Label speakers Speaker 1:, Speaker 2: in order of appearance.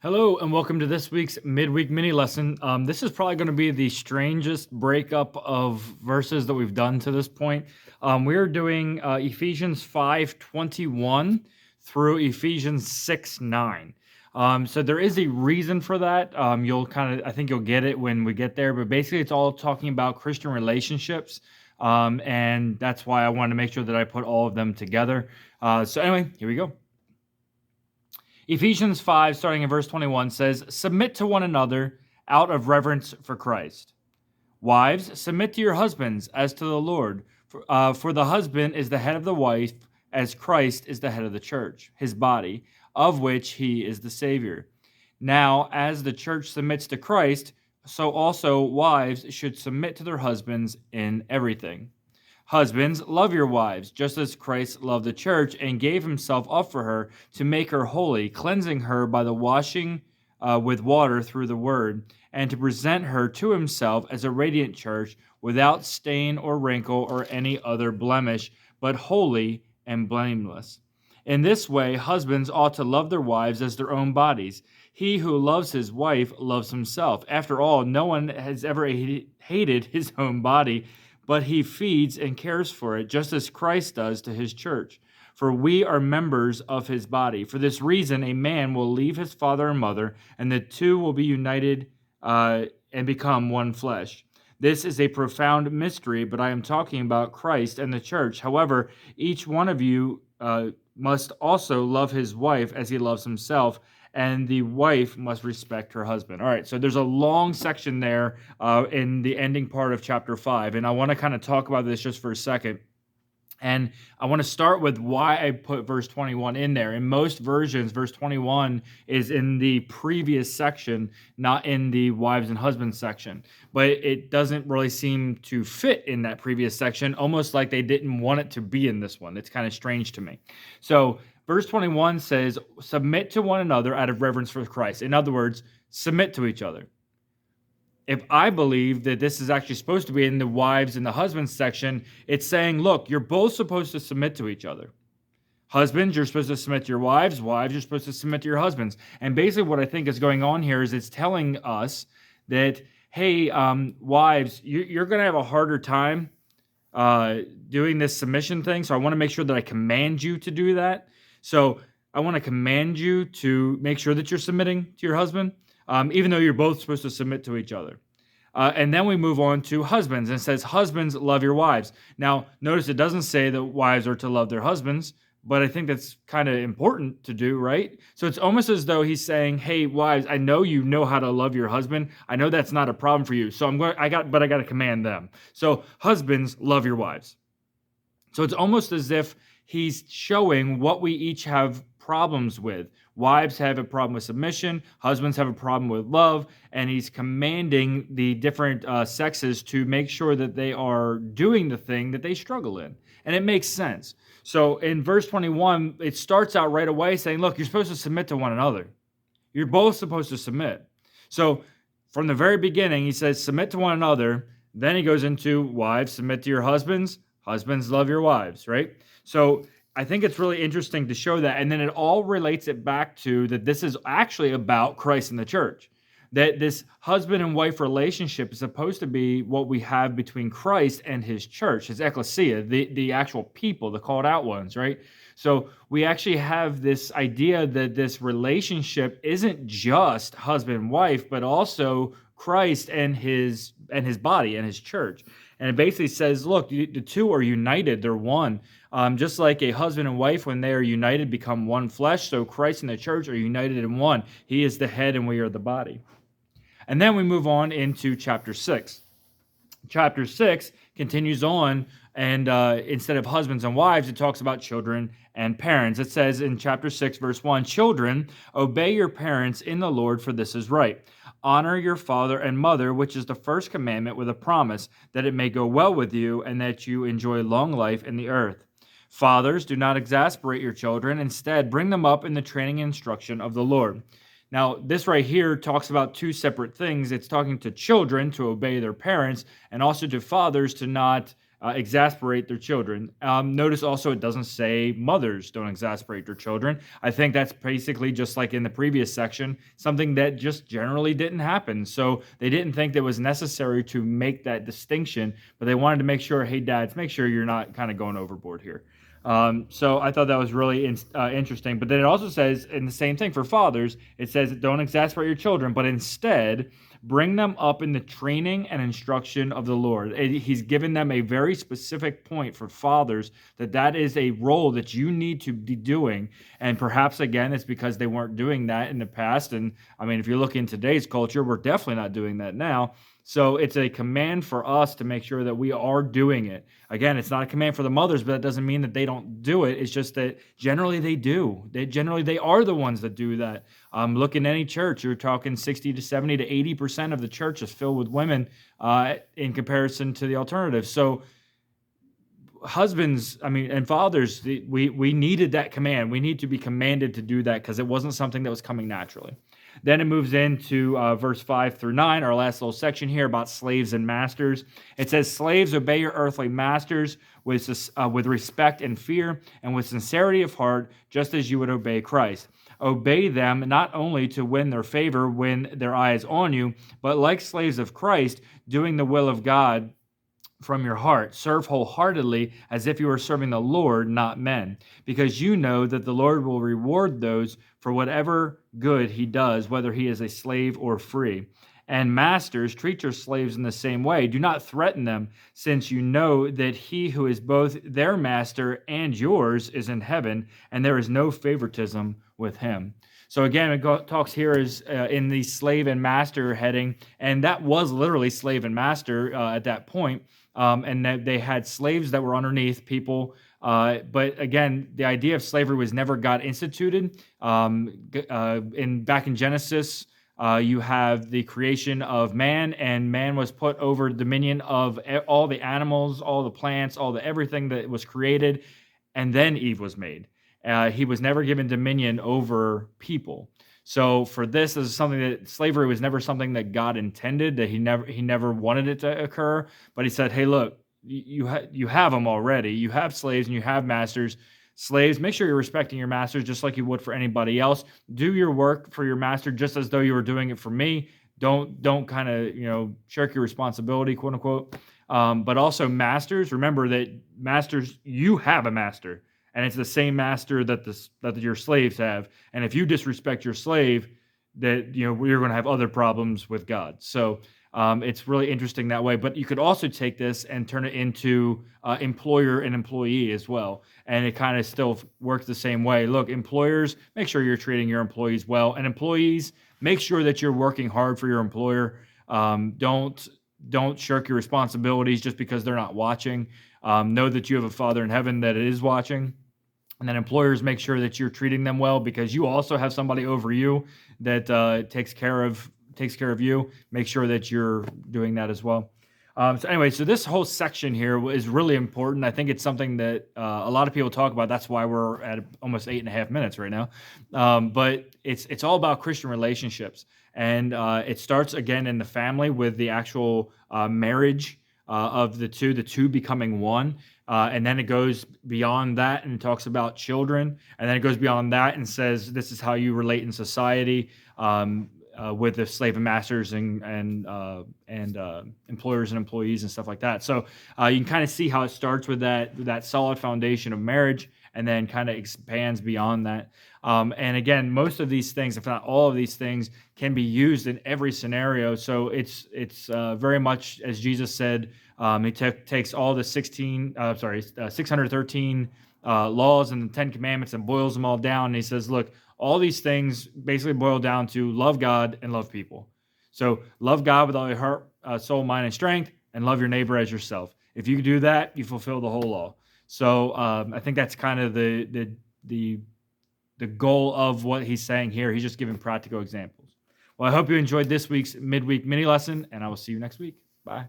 Speaker 1: Hello, and welcome to this week's midweek mini lesson. This is probably going to be the strangest breakup of verses that we've done to this point. We are doing Ephesians 5:21 through Ephesians 6:9. So there is a reason for that. I think you'll get it when we get there. But basically, it's all talking about Christian relationships, and that's why I wanted to make sure that I put all of them together. So anyway, here we go. Ephesians 5, starting in verse 21, says, "Submit to one another out of reverence for Christ. Wives, submit to your husbands as to the Lord. For the husband is the head of the wife, as Christ is the head of the church, his body, of which he is the Savior. Now, as the church submits to Christ, so also wives should submit to their husbands in everything. Husbands, love your wives, just as Christ loved the church and gave himself up for her to make her holy, cleansing her by the washing with water through the word, and to present her to himself as a radiant church without stain or wrinkle or any other blemish, but holy and blameless. In this way, husbands ought to love their wives as their own bodies. He who loves his wife loves himself. After all, no one has ever hated his own body, but he feeds and cares for it, just as Christ does to his church. For we are members of his body. For this reason, a man will leave his father and mother, and the two will be united and become one flesh. This is a profound mystery, but I am talking about Christ and the church. However, each one of you must also love his wife as he loves himself, and the wife must respect her husband." All right, so there's a long section there in the ending part of chapter 5, and I want to kind of talk about this just for a second. And I want to start with why I put verse 21 in there. In most versions, verse 21 is in the previous section, not in the wives and husbands section. But it doesn't really seem to fit in that previous section, almost like they didn't want it to be in this one. It's kind of strange to me. So verse 21 says, "Submit to one another out of reverence for Christ." In other words, submit to each other. If I believe that this is actually supposed to be in the wives and the husbands section, it's saying, look, you're both supposed to submit to each other. Husbands, you're supposed to submit to your wives. Wives, you're supposed to submit to your husbands. And basically what I think is going on here is it's telling us that, hey, wives, you're going to have a harder time doing this submission thing. So I want to make sure that I command you to do that. So I want to command you to make sure that you're submitting to your husband. Even though you're both supposed to submit to each other. And then we move on to husbands, and it says, "Husbands, love your wives." Now, notice it doesn't say that wives are to love their husbands, but I think that's kind of important to do, right? So it's almost as though he's saying, "Hey, wives, I know you know how to love your husband. I know that's not a problem for you. So I got to command them. So husbands, love your wives." So it's almost as if he's showing what we each have problems with. Wives have a problem with submission, husbands have a problem with love, and he's commanding the different sexes to make sure that they are doing the thing that they struggle in. And it makes sense. So in verse 21, it starts out right away saying, look, you're supposed to submit to one another. You're both supposed to submit. So from the very beginning, he says, submit to one another. Then he goes into, wives, submit to your husbands. Husbands, love your wives, right? So I think it's really interesting to show that. And then it all relates it back to that this is actually about Christ and the church. That this husband and wife relationship is supposed to be what we have between Christ and his church, his ecclesia, the actual people, the called out ones, right? So we actually have this idea that this relationship isn't just husband and wife, but also Christ and his body and his church. And it basically says, look, the two are united. They're one. Just like a husband and wife, when they are united, become one flesh. So Christ and the church are united in one. He is the head and we are the body. And then we move on into chapter 6. Chapter 6 continues on, and instead of husbands and wives, it talks about children and parents. It says in chapter 6, verse 1, "Children, obey your parents in the Lord, for this is right. Honor your father and mother, which is the first commandment with a promise, that it may go well with you and that you enjoy long life in the earth. Fathers, do not exasperate your children. Instead, bring them up in the training and instruction of the Lord." Now, this right here talks about two separate things. It's talking to children to obey their parents, and also to fathers to not exasperate their children. Notice also it doesn't say mothers don't exasperate their children. I think that's basically just like in the previous section, something that just generally didn't happen. So they didn't think that it was necessary to make that distinction, but they wanted to make sure, hey, dads, make sure you're not kind of going overboard here. So I thought that was really interesting. But then it also says, in the same thing for fathers, it says, don't exasperate your children, but instead bring them up in the training and instruction of the Lord. He's given them a very specific point for fathers that is a role that you need to be doing. And perhaps, again, it's because they weren't doing that in the past. And I mean, if you look in today's culture, we're definitely not doing that now. So it's a command for us to make sure that we are doing it. Again, it's not a command for the mothers, but that doesn't mean that they don't do it. It's just that generally they do. They are the ones that do that. Look in any church, you're talking 60 to 70 to 80% of the church is filled with women in comparison to the alternative. So husbands, and fathers, we needed that command. We need to be commanded to do that because it wasn't something that was coming naturally. Then it moves into verse 5 through 9, our last little section here about slaves and masters. It says, slaves, obey your earthly masters with respect and fear and with sincerity of heart, just as you would obey Christ. Obey them not only to win their favor when their eye is on you, but like slaves of Christ, doing the will of God from your heart. Serve wholeheartedly as if you were serving the Lord, not men, because you know that the Lord will reward those for whatever good he does, whether he is a slave or free. And masters, treat your slaves in the same way. Do not threaten them, since you know that he who is both their master and yours is in heaven, and there is no favoritism with him. So again, it talks here is in the slave and master heading, and that was literally slave and master at that point. And that they had slaves that were underneath people. But again, the idea of slavery was never God instituted. Back in Genesis, you have the creation of man, and man was put over dominion of all the animals, all the plants, everything that was created, and then Eve was made. He was never given dominion over people. So for this is something that slavery was never something that God intended, that he never wanted it to occur. But he said, hey, look, you have them already. You have slaves and you have masters. Slaves, make sure you're respecting your masters just like you would for anybody else. Do your work for your master just as though you were doing it for me. Don't kind of shirk your responsibility, quote unquote. But also masters, remember that masters, you have a master. And it's the same master that your slaves have. And if you disrespect your slave, that you're going to have other problems with God. So it's really interesting that way. But you could also take this and turn it into employer and employee as well. And it kind of still works the same way. Look, employers, make sure you're treating your employees well. And employees, make sure that you're working hard for your employer. Don't shirk your responsibilities just because they're not watching. Know that you have a Father in heaven that is watching. And then employers, make sure that you're treating them well because you also have somebody over you that takes care of you. Make sure that you're doing that as well. So this whole section here is really important. I think it's something that a lot of people talk about. That's why we're at almost 8.5 minutes right now. But it's all about Christian relationships. And it starts, again, in the family with the actual marriage of the two becoming one. And then it goes beyond that and talks about children. And then it goes beyond that and says this is how you relate in society with the slave and masters and employers and employees and stuff like that. So you can kind of see how it starts with that solid foundation of marriage and then kind of expands beyond that. And again, most of these things, if not all of these things, can be used in every scenario. So it's very much as Jesus said. He takes all the 613 laws and the 10 Commandments and boils them all down. And he says, look, all these things basically boil down to love God and love people. So love God with all your heart, soul, mind, and strength, and love your neighbor as yourself. If you do that, you fulfill the whole law. So I think that's kind of the goal of what he's saying here. He's just giving practical examples. Well, I hope you enjoyed this week's midweek mini lesson, and I will see you next week. Bye.